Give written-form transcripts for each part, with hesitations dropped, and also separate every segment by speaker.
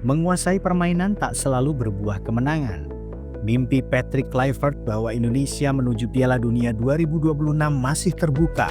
Speaker 1: menguasai permainan tak selalu berbuah kemenangan. Mimpi Patrick Kluivert bahwa Indonesia menuju Piala Dunia 2026 masih terbuka.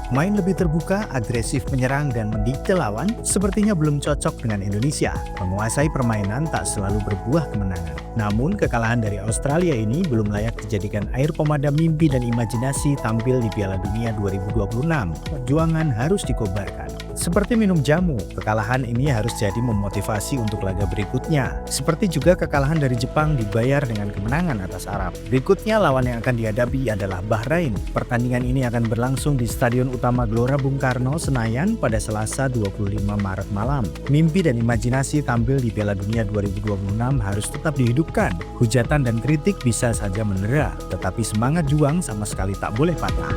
Speaker 1: Main lebih terbuka, agresif menyerang, dan mendikte lawan sepertinya belum cocok dengan Indonesia. Menguasai permainan tak selalu berbuah kemenangan. Namun, kekalahan dari Australia ini belum layak dijadikan air pemadam mimpi dan imajinasi tampil di Piala Dunia 2026. Perjuangan harus dikobarkan. Seperti minum jamu, kekalahan ini harus jadi memotivasi untuk laga berikutnya. Seperti juga kekalahan dari Jepang dibayar dengan kemenangan atas Arab. Berikutnya lawan yang akan dihadapi adalah Bahrain. Pertandingan ini akan berlangsung di Stadion Utama Gelora Bung Karno, Senayan pada Selasa 25 Maret malam. Mimpi dan imajinasi tampil di Piala Dunia 2026 harus tetap dihidupkan. Hujatan dan kritik bisa saja mendera, tetapi semangat juang sama sekali tak boleh patah.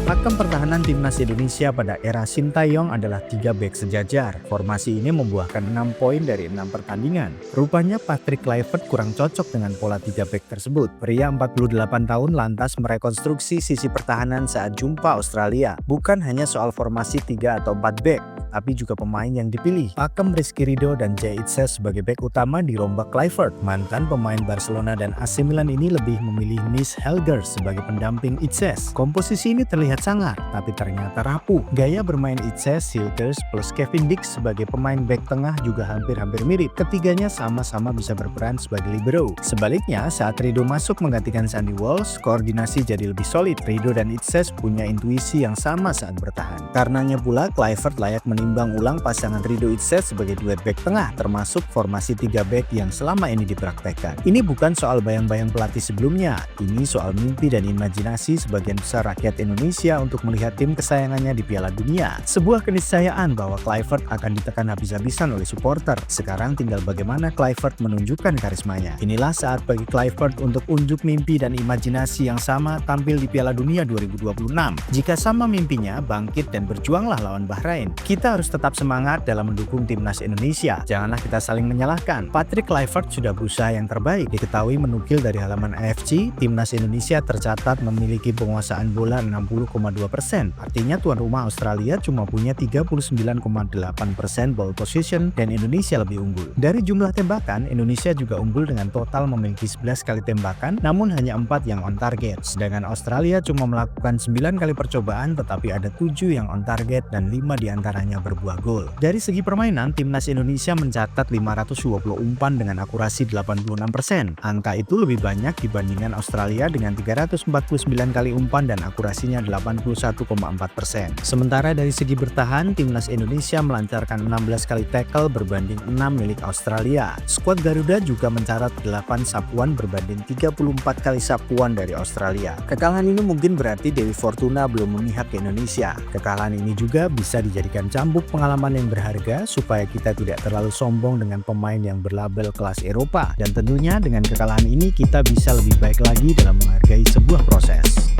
Speaker 1: Pakem pertahanan timnas Indonesia pada era Sintayong adalah 3 bek sejajar. Formasi ini membuahkan 6 poin dari 6 pertandingan. Rupanya Patrick Kluivert kurang cocok dengan pola 3 bek tersebut. Pria 48 tahun lantas merekonstruksi sisi pertahanan saat jumpa Australia. Bukan hanya soal formasi 3 atau 4 bek, tapi juga pemain yang dipilih. Pakem Rizky Ridho dan Jay Itzes sebagai bek utama dirombak Kluivert. Mantan pemain Barcelona dan AC Milan ini lebih memilih Nils Helgers sebagai pendamping Itzes. Komposisi ini terlihat sangar, tapi ternyata rapuh. Gaya bermain Itzes, Hilgers plus Kevin Dix sebagai pemain bek tengah juga hampir-hampir mirip. Ketiganya sama-sama bisa berperan sebagai libero. Sebaliknya, saat Ridho masuk menggantikan Sandy Walsh, koordinasi jadi lebih solid. Ridho dan Itzes punya intuisi yang sama saat bertahan. Karenanya pula, Kluivert layak menimbang ulang pasangan Ridho Itzes sebagai duet bek tengah, termasuk formasi 3 bek yang selama ini dipraktekkan. Ini bukan soal bayang-bayang pelatih sebelumnya, ini soal mimpi dan imajinasi sebagian besar rakyat Indonesia untuk melihat tim kesayangannya di Piala Dunia. Sebuah keniscayaan bahwa Kluivert akan ditekan habis-habisan oleh supporter. Sekarang tinggal bagaimana Kluivert menunjukkan karismanya. Inilah saat bagi Kluivert untuk unjuk mimpi dan imajinasi yang sama tampil di Piala Dunia 2026. Jika sama mimpinya, bangkit dan berjuanglah lawan Bahrain. Kita harus tetap semangat dalam mendukung timnas Indonesia. Janganlah kita saling menyalahkan. Patrick Kluivert sudah berusaha yang terbaik. Diketahui menukil dari halaman AFC, timnas Indonesia tercatat memiliki penguasaan bola 60,2%. Artinya tuan rumah Australia cuma punya 39,8% ball position dan Indonesia lebih unggul. Dari jumlah tembakan, Indonesia juga unggul dengan total memiliki 11 kali tembakan, namun hanya 4 yang on target. Sedangkan Australia cuma melakukan 9 kali percobaan, tetapi ada 7 yang on target dan 5 diantaranya berbuah gol. Dari segi permainan, timnas Indonesia mencatat 520 umpan dengan akurasi 86%. Angka itu lebih banyak dibandingkan Australia dengan 349 kali umpan dan akurasinya 81,4%. Sementara dari segi bertahan, timnas Indonesia melancarkan 16 kali tackle berbanding 6 milik Australia. Skuad Garuda juga mencatat 8 sapuan berbanding 34 kali sapuan dari Australia. Kekalahan ini mungkin berarti Dewi Fortuna belum memihak ke Indonesia. Kekalahan ini juga bisa dijadikan cambuk pengalaman yang berharga supaya kita tidak terlalu sombong dengan pemain yang berlabel kelas Eropa. Dan tentunya dengan kekalahan ini kita bisa lebih baik lagi dalam menghargai sebuah proses.